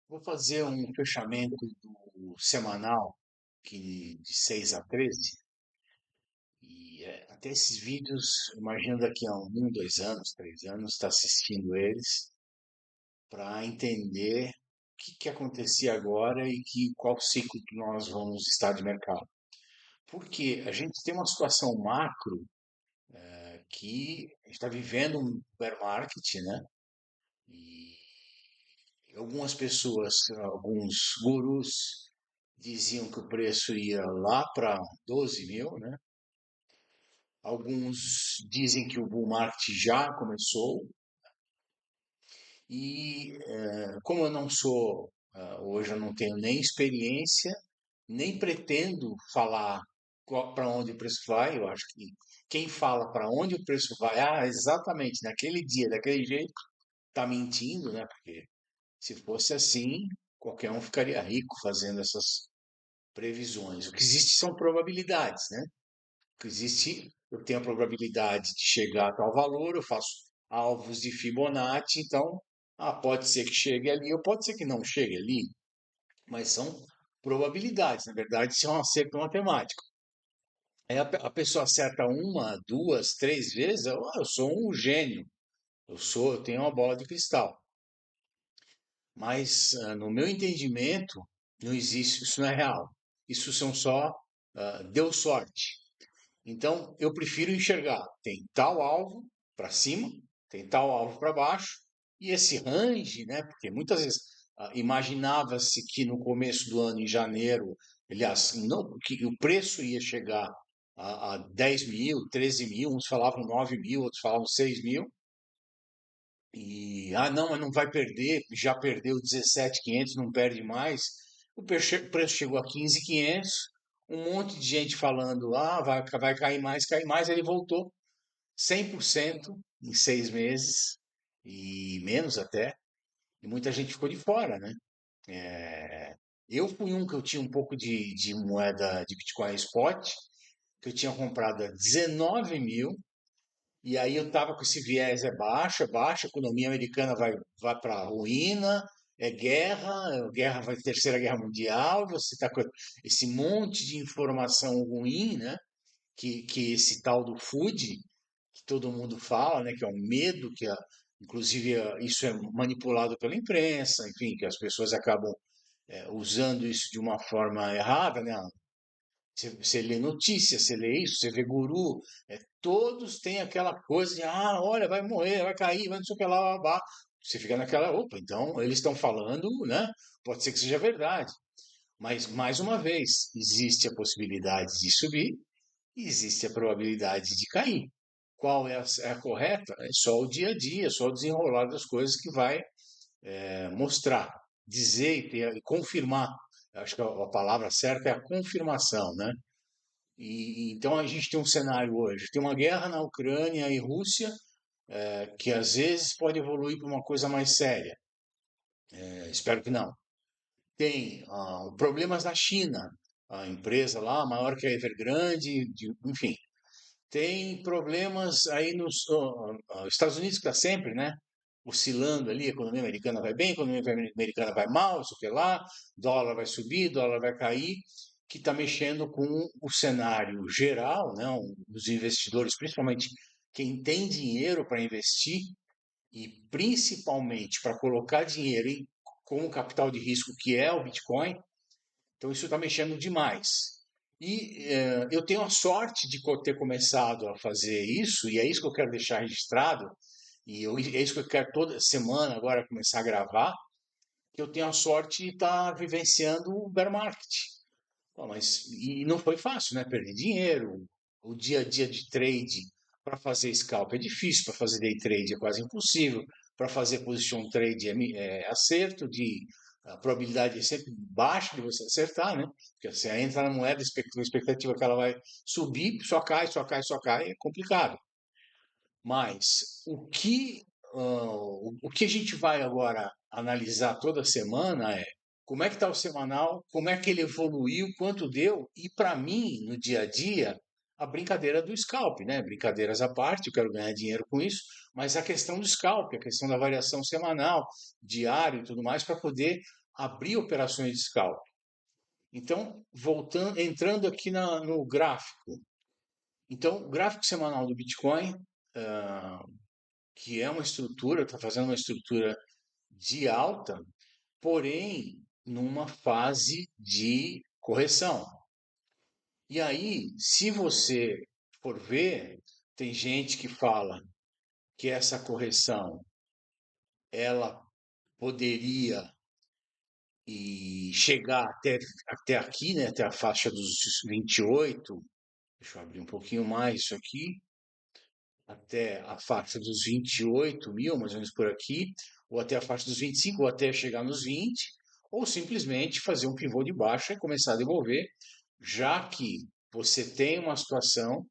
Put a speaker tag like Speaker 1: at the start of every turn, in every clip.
Speaker 1: Vou fazer um fechamento do semanal de 6 a 13 e até esses vídeos, imagino daqui a 2 anos, 3 anos, estar assistindo eles para entender o que acontecia agora e qual ciclo que nós vamos estar de mercado. Porque a gente tem uma situação macro que a gente está vivendo um bear market, né? E algumas pessoas, alguns gurus diziam que o preço ia lá para 12 mil, né? Alguns dizem que o bull market já começou. E como eu não sou, hoje eu não tenho nem experiência, nem pretendo falar para onde o preço vai, eu acho que quem fala para onde o preço vai, exatamente naquele dia, daquele jeito, está mentindo, né? Porque se fosse assim, qualquer um ficaria rico fazendo essas previsões. O que existe são probabilidades, né? O que existe, eu tenho a probabilidade de chegar a tal valor, eu faço alvos de Fibonacci, então, pode ser que chegue ali, ou pode ser que não chegue ali, mas são probabilidades, na verdade, isso é um acerto matemático. Aí a pessoa acerta uma, duas, três vezes, eu sou um gênio, eu tenho uma bola de cristal. Mas, no meu entendimento, não existe, isso não é real. Isso são só, deu sorte. Então, eu prefiro enxergar, tem tal alvo para cima, tem tal alvo para baixo, e esse range, né? Porque muitas vezes imaginava-se que no começo do ano, em janeiro, aliás, não, que o preço ia chegar a 10 mil, 13 mil, uns falavam 9 mil, outros falavam 6 mil, e, não, mas não vai perder, já perdeu 17.500, não perde mais. O preço chegou a 15.500, um monte de gente falando, vai cair mais, ele voltou 100% em 6 meses, e menos até, e muita gente ficou de fora, né? Eu fui um que eu tinha um pouco de moeda de Bitcoin Spot, que eu tinha comprado a 19 mil, e aí eu tava com esse viés, é baixa, a economia americana vai para a ruína, guerra vai terceira guerra mundial, você tá com esse monte de informação ruim, né? Que esse tal do food, que todo mundo fala, né? Que é um medo, inclusive isso é manipulado pela imprensa, enfim, que as pessoas acabam usando isso de uma forma errada, né? Você lê notícias, você lê isso, você vê guru, todos têm aquela coisa de, olha, vai morrer, vai cair, vai não sei o que lá, blá, blá. Você fica naquela, opa, então eles estão falando, né? Pode ser que seja verdade. Mas, mais uma vez, existe a possibilidade de subir e existe a probabilidade de cair. Qual é a correta? É só o dia a dia, só o desenrolar das coisas que vai mostrar, dizer e confirmar. Acho que a palavra certa é a confirmação, né? E então a gente tem um cenário hoje, tem uma guerra na Ucrânia e Rússia, que às vezes pode evoluir para uma coisa mais séria. Espero que não. Tem problemas na China, a empresa lá, maior que a Evergrande, enfim. Tem problemas aí nos Estados Unidos, que está sempre, né? Oscilando ali, a economia americana vai bem, a economia americana vai mal, isso que lá, dólar vai subir, dólar vai cair, que está mexendo com o cenário geral, né? Os investidores, principalmente quem tem dinheiro para investir e principalmente para colocar dinheiro como capital de risco, que é o Bitcoin, então isso está mexendo demais. E eu tenho a sorte de ter começado a fazer isso, e é isso que eu quero deixar registrado, é isso que eu quero toda semana agora começar a gravar, que eu tenho a sorte de estar vivenciando o bear market. Pô, e não foi fácil, né? Perder dinheiro, o dia a dia de trade para fazer scalp é difícil, para fazer day trade é quase impossível, para fazer position trade é acerto, a probabilidade é sempre baixa de você acertar, né? Porque você entra na moeda, com a expectativa que ela vai subir, só cai, só cai, só cai, é complicado. Mas o que a gente vai agora analisar toda semana é como é que está o semanal, como é que ele evoluiu, quanto deu, e para mim, no dia a dia, a brincadeira do scalp, né? Brincadeiras à parte, eu quero ganhar dinheiro com isso, mas a questão do scalp, a questão da variação semanal, diário e tudo mais, para poder abrir operações de scalp. Então, voltando, entrando aqui no gráfico. Então, o gráfico semanal do Bitcoin, ah, que é uma estrutura, está fazendo uma estrutura de alta, porém numa fase de correção. E aí, se você for ver, tem gente que fala que essa correção ela poderia chegar até aqui, né, até a faixa dos 28. Deixa eu abrir um pouquinho mais isso aqui, até a faixa dos 28 mil, mais ou menos por aqui, ou até a faixa dos 25, ou até chegar nos 20, ou simplesmente fazer um pivô de baixa e começar a devolver, já que você tem uma situação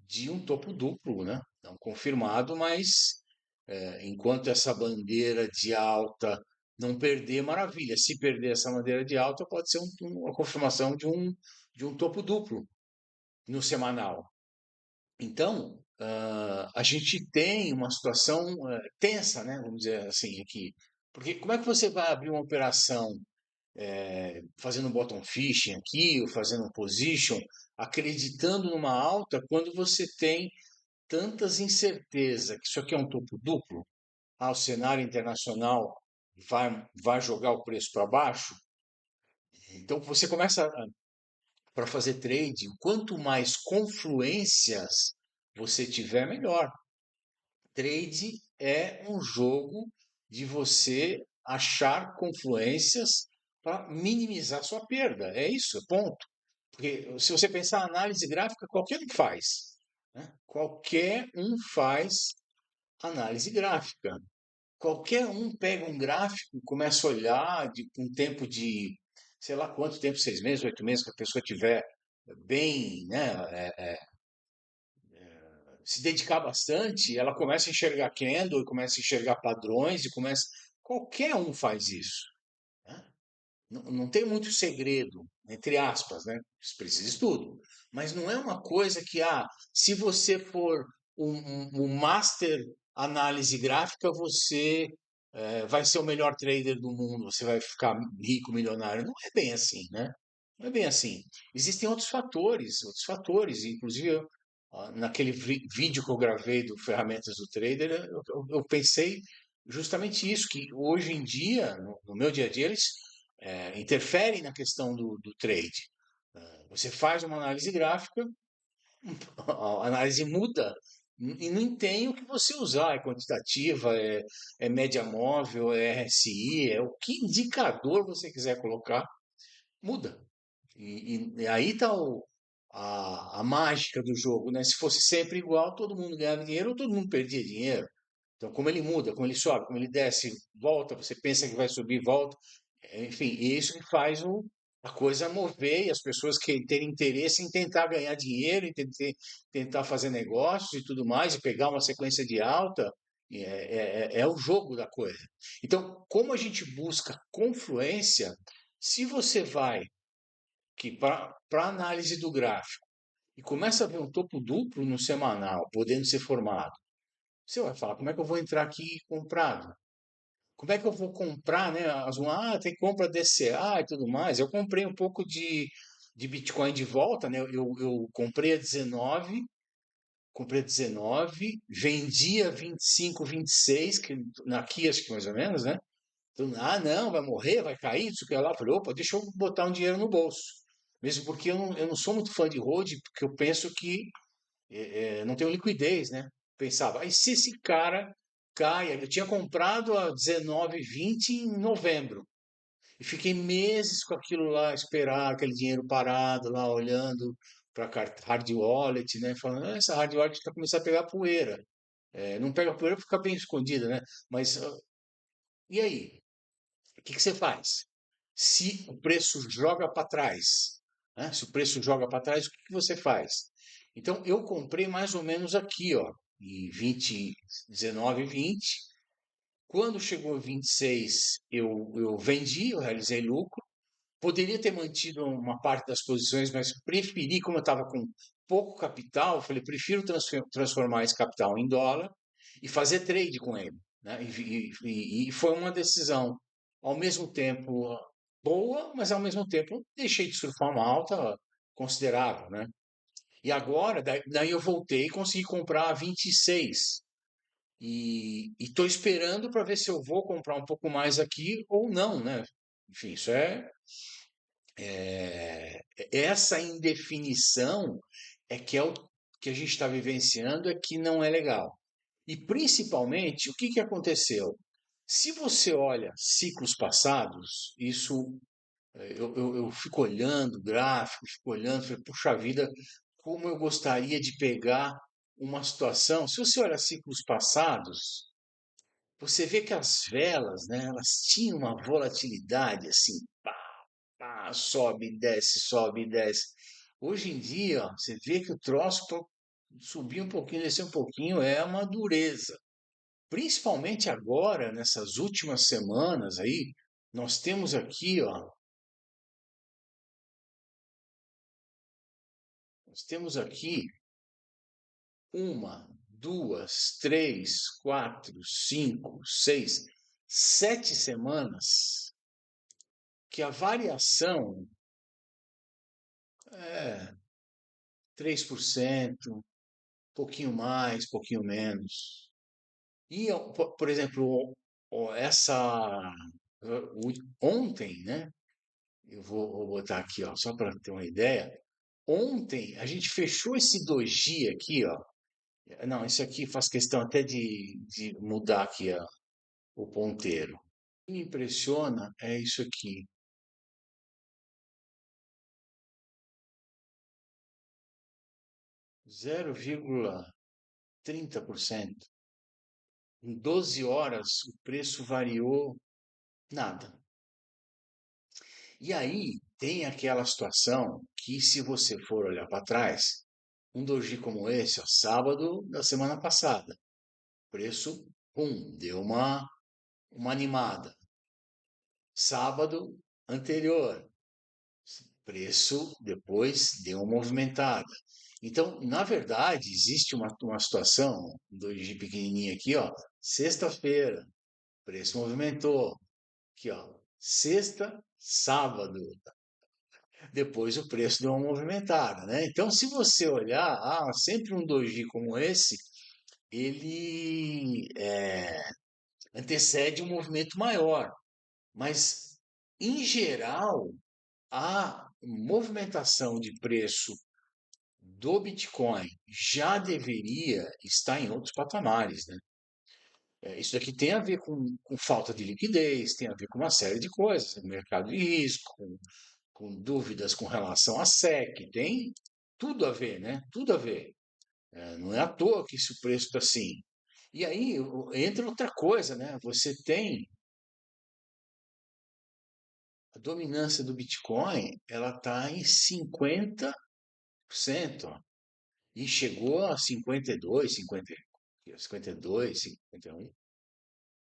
Speaker 1: de um topo duplo, né? Não confirmado, mas enquanto essa bandeira de alta não perder, maravilha. Se perder essa bandeira de alta, pode ser uma confirmação de um topo duplo no semanal. Então, a gente tem uma situação tensa, né? Vamos dizer assim aqui. Porque como é que você vai abrir uma operação fazendo um bottom fishing aqui, ou fazendo um position, acreditando numa alta, quando você tem tantas incertezas que isso aqui é um topo duplo? O cenário internacional vai jogar o preço para baixo? Então, você começa para fazer trade, quanto mais confluências você tiver, melhor. Trade é um jogo de você achar confluências para minimizar sua perda. É isso, ponto. Porque se você pensar em análise gráfica, qualquer um faz. Né? Qualquer um faz análise gráfica. Qualquer um pega um gráfico, começa a olhar com um tempo de, sei lá quanto tempo, 6 meses, 8 meses, que a pessoa tiver bem, né, se dedicar bastante, ela começa a enxergar candle, começa a enxergar padrões e começa. Qualquer um faz isso. Né? Não tem muito segredo, entre aspas, né? Você precisa de estudo. Mas não é uma coisa que, se você for um master análise gráfica, você vai ser o melhor trader do mundo, você vai ficar rico, milionário. Não é bem assim, né? Não é bem assim. Existem outros fatores, inclusive naquele vídeo que eu gravei do Ferramentas do Trader, eu pensei justamente isso, que hoje em dia, no meu dia a dia, eles interferem na questão do trade. Você faz uma análise gráfica, a análise muda e não tem o que você usar, é quantitativa, é média móvel, é RSI, é o que indicador você quiser colocar, muda. E aí está a mágica do jogo, né? Se fosse sempre igual, todo mundo ganhava dinheiro ou todo mundo perdia dinheiro. Então, como ele muda, como ele sobe, como ele desce, volta, você pensa que vai subir, volta. Enfim, isso que faz a coisa mover e as pessoas que terem interesse em tentar ganhar dinheiro, em tentar fazer negócios e tudo mais, e pegar uma sequência de alta, é o jogo da coisa. Então, como a gente busca confluência, se você vai que para análise do gráfico e começa a ver um topo duplo no semanal, podendo ser formado, você vai falar, como é que eu vou entrar aqui comprado? Como é que eu vou comprar, né? Tem compra DCA e tudo mais. Eu comprei um pouco de Bitcoin de volta, né? Eu comprei a 19, vendi a 25, 26, que, aqui acho que mais ou menos, né? Então, não, vai morrer, vai cair, isso que lá. Eu falei, opa, deixa eu botar um dinheiro no bolso. Mesmo porque eu não sou muito fã de hold, porque eu penso que não tenho liquidez, né? Pensava, e se esse cara cai? Eu tinha comprado a 19,20 em novembro. E fiquei meses com aquilo lá, esperar aquele dinheiro parado lá, olhando para a hard wallet, né? Falando, essa hard wallet está começando a pegar poeira. Não pega poeira porque fica bem escondida, né? Mas e aí? O que você faz? Se o preço joga para trás, né? Se o preço joga para trás, o que você faz? Então, eu comprei mais ou menos aqui, ó, em 20, 19 e 20. Quando chegou 26, eu vendi, eu realizei lucro. Poderia ter mantido uma parte das posições, mas preferi, como eu estava com pouco capital, eu falei, prefiro transformar esse capital em dólar e fazer trade com ele. Né? E foi uma decisão, ao mesmo tempo, boa, mas ao mesmo tempo deixei de surfar uma alta considerável, né? E agora, daí eu voltei e consegui comprar a 26. E estou esperando para ver se eu vou comprar um pouco mais aqui ou não, né? Enfim, isso essa indefinição é o que a gente está vivenciando é que não é legal. E principalmente, o que que aconteceu? Se você olha ciclos passados, isso eu fico olhando o gráfico, fico olhando, falei, puxa vida, como eu gostaria de pegar uma situação. Se você olha ciclos passados, você vê que as velas, né, elas tinham uma volatilidade assim, pá, pá, sobe e desce. Hoje em dia, ó, você vê que o troço subir um pouquinho, descer um pouquinho, é uma dureza. Principalmente agora, nessas últimas semanas aí, nós temos aqui, ó, nós temos aqui uma, duas, três, quatro, cinco, seis, 7 semanas que a variação é 3%, pouquinho mais, pouquinho menos. E, ó, por exemplo, ontem, né? Vou botar aqui, ó, só para ter uma ideia. Ontem a gente fechou esse doji aqui, ó. Não, isso aqui faz questão até de mudar aqui o ponteiro. O que me impressiona é isso aqui, 0,30%. Em 12 horas o preço variou nada. E aí tem aquela situação que, se você for olhar para trás, um doji como esse, ó, sábado da semana passada, preço, pum, deu uma animada. Sábado anterior, preço depois deu uma movimentada. Então, na verdade, existe uma situação, um doji pequenininho aqui, ó, sexta-feira, preço movimentou, aqui, ó, sexta, sábado, depois o preço deu uma movimentada, né? Então, se você olhar, sempre um doji como esse, ele antecede um movimento maior, mas em geral a movimentação de preço do Bitcoin já deveria estar em outros patamares, né? Isso daqui tem a ver com falta de liquidez, tem a ver com uma série de coisas, né? Mercado de risco, com dúvidas com relação à SEC, tem tudo a ver, né? Tudo a ver. Não é à toa que esse preço está assim. E aí entra outra coisa, né? Você tem a dominância do Bitcoin, ela está em 50%, ó, e chegou a 52, 52, 51,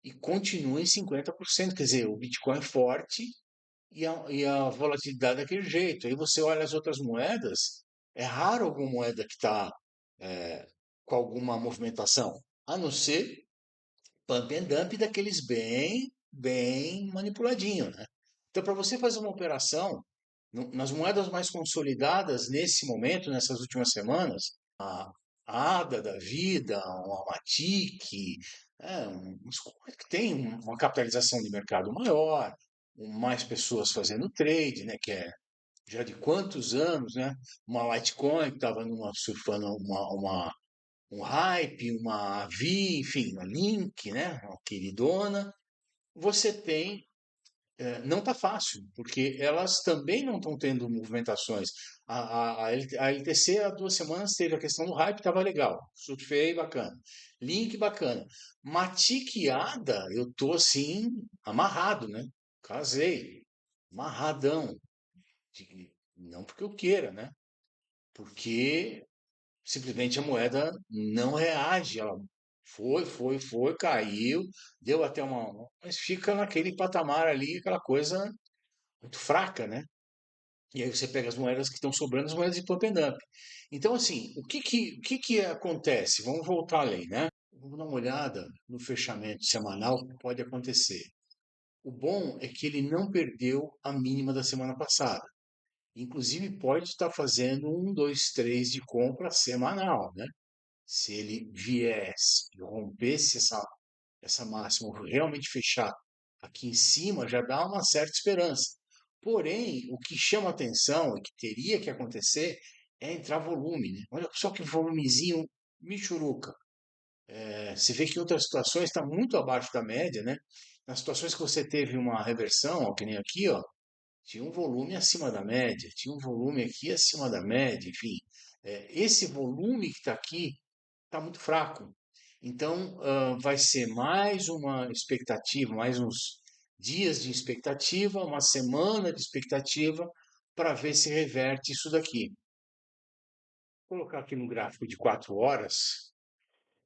Speaker 1: e continua em 50%. Quer dizer, o Bitcoin é forte e a volatilidade daquele jeito. Aí você olha as outras moedas, é raro alguma moeda que está com alguma movimentação, a não ser pump and dump daqueles bem manipuladinho, né? Então, para você fazer uma operação nas moedas mais consolidadas nesse momento, nessas últimas semanas, a ADA da vida, uma Matic, uns coisas que tem uma capitalização de mercado maior, mais pessoas fazendo trade, né? Que é já de quantos anos, né? Uma Litecoin que estava surfando um hype, uma Vi, enfim, uma Link, né? Uma queridona. Você tem, não está fácil, porque elas também não estão tendo movimentações. A LTC há 2 semanas teve a questão do hype, estava legal, surfei, bacana. Link, bacana. Matiqueada, eu tô assim, amarrado, né? Casei, amarradão. Não porque eu queira, né? Porque simplesmente a moeda não reage. Ela foi, caiu, deu até mas fica naquele patamar ali, aquela coisa muito fraca, né? E aí você pega as moedas que estão sobrando, as moedas de pump and dump. Então, assim, o que que acontece? Vamos voltar além, né? Vamos dar uma olhada no fechamento semanal, o que pode acontecer. O bom é que ele não perdeu a mínima da semana passada. Inclusive, pode estar fazendo um, dois, três de compra semanal, né? Se ele viesse e rompesse essa máxima, realmente fechar aqui em cima, já dá uma certa esperança. Porém, o que chama atenção e que teria que acontecer é entrar volume, né? Olha só que volumezinho michuruca. Você vê que em outras situações está muito abaixo da média, né? Nas situações que você teve uma reversão, ó, que nem aqui, ó, tinha um volume acima da média, tinha um volume aqui acima da média, enfim. Esse volume que está aqui está muito fraco. Então, vai ser mais uma expectativa, mais uns dias de expectativa, uma semana de expectativa para ver se reverte isso daqui. Vou colocar aqui no gráfico de 4 horas.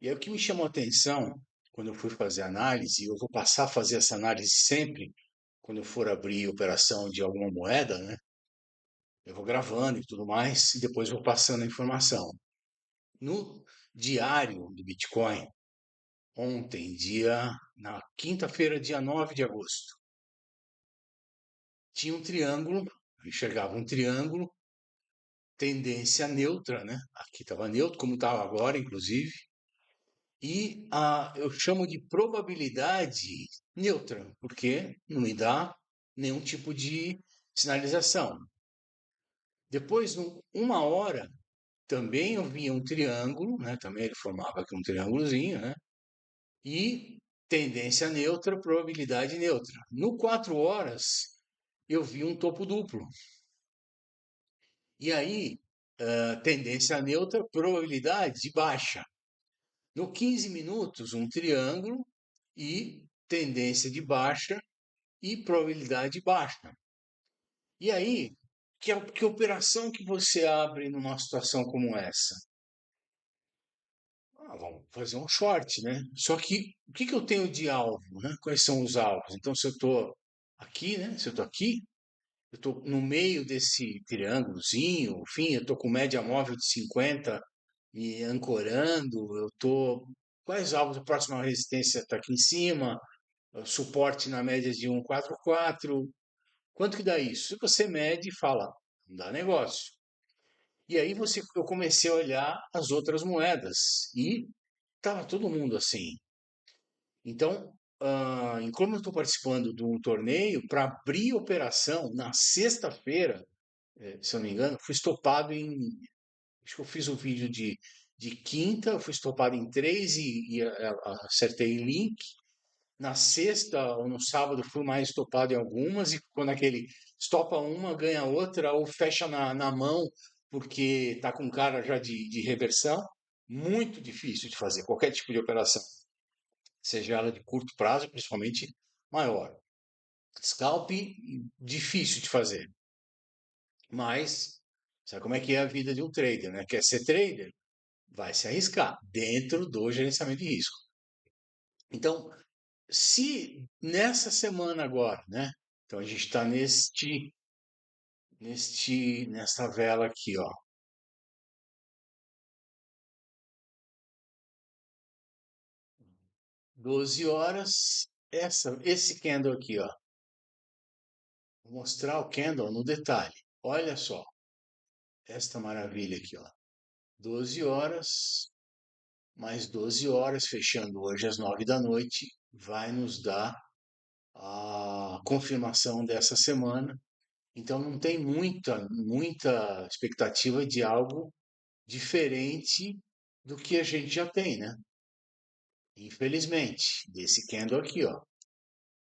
Speaker 1: E aí o que me chamou a atenção quando eu fui fazer análise, e eu vou passar a fazer essa análise sempre quando eu for abrir operação de alguma moeda, né? Eu vou gravando e tudo mais, e depois vou passando a informação. No diário do Bitcoin, ontem, na quinta-feira, dia 9 de agosto, tinha um triângulo, eu enxergava um triângulo, tendência neutra, né? Aqui estava neutro, como estava agora, inclusive, e eu chamo de probabilidade neutra, porque não me dá nenhum tipo de sinalização. Depois, uma hora, também eu via um triângulo, né? Também ele formava aqui um triângulozinho, né? E tendência neutra, probabilidade neutra. No 4 horas, eu vi um topo duplo. E aí, tendência neutra, probabilidade de baixa. No 15 minutos, um triângulo e tendência de baixa e probabilidade baixa. E aí, que operação que você abre numa situação como essa? Vamos fazer um short, né? Só que o que eu tenho de alvo, né? Quais são os alvos? Então, se eu estou aqui, né? Se eu estou aqui, eu estou no meio desse triângulozinho, enfim, eu estou com média móvel de 50 me ancorando, eu estou. Quais alvos? A próxima resistência está aqui em cima, suporte na média de 1,44. Quanto que dá isso? Se você mede e fala, não dá negócio. E aí eu comecei a olhar as outras moedas e estava todo mundo assim. Então, como eu estou participando de um torneio, para abrir operação na sexta-feira, se eu não me engano, fui estopado em. Acho que eu fiz um vídeo de quinta, eu fui estopado em três e acertei em link. Na sexta ou no sábado fui mais estopado em algumas, e quando aquele estopa uma, ganha outra, ou fecha na mão, porque tá com cara já de reversão. Muito difícil de fazer qualquer tipo de operação, seja ela de curto prazo, principalmente maior. Scalp, difícil de fazer, mas sabe como é que é a vida de um trader, né? Quer ser trader? Vai se arriscar dentro do gerenciamento de risco. Então, se nessa semana agora, né? Então a gente está nesta vela aqui, ó. 12 horas, esse candle aqui, ó. Vou mostrar o candle no detalhe. Olha só, esta maravilha aqui, ó. 12 horas, mais 12 horas, fechando hoje às 9 da noite, vai nos dar a confirmação dessa semana. Então não tem muita expectativa de algo diferente do que a gente já tem, né? Infelizmente, desse candle aqui, ó,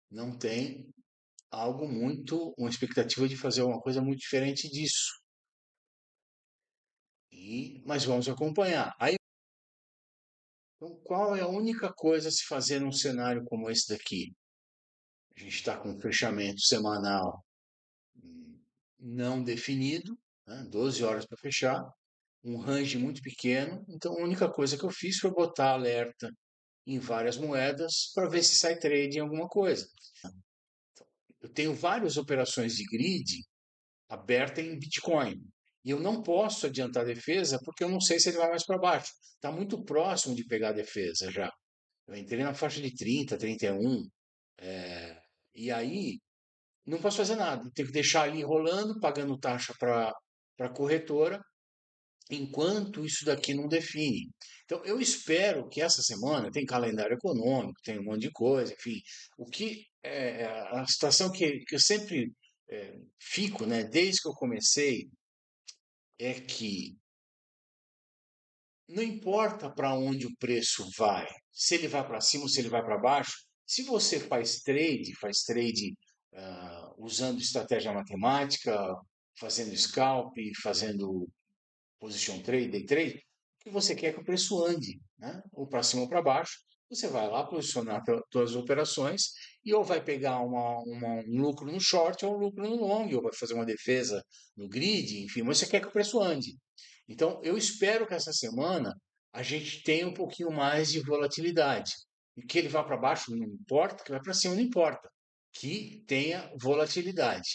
Speaker 1: não tem uma expectativa de fazer alguma coisa muito diferente disso. Mas vamos acompanhar. Aí, então, qual é a única coisa a se fazer num cenário como esse daqui? A gente está com um fechamento semanal não definido, né? 12 horas para fechar, um range muito pequeno. Então, a única coisa que eu fiz foi botar alerta em várias moedas para ver se sai trade em alguma coisa. Eu tenho várias operações de grid aberta em Bitcoin. E eu não posso adiantar a defesa porque eu não sei se ele vai mais para baixo. Está muito próximo de pegar a defesa já. Eu entrei na faixa de 30, 31. E aí não posso fazer nada, tenho que deixar ali rolando, pagando taxa para a corretora, enquanto isso daqui não define. Então, eu espero que essa semana tem calendário econômico, tem um monte de coisa, enfim. O que é a situação que eu sempre fico, né, desde que eu comecei, é que não importa para onde o preço vai, se ele vai para cima ou se ele vai para baixo, se você faz trade usando estratégia matemática, fazendo scalp, fazendo position trade, day trade, que você quer que o preço ande, né? Ou para cima ou para baixo. Você vai lá posicionar suas operações e ou vai pegar um lucro no short ou um lucro no long, ou vai fazer uma defesa no grid, enfim, mas você quer que o preço ande. Então, eu espero que essa semana a gente tenha um pouquinho mais de volatilidade. E que ele vá para baixo não importa, que vai para cima não importa. Que tenha volatilidade.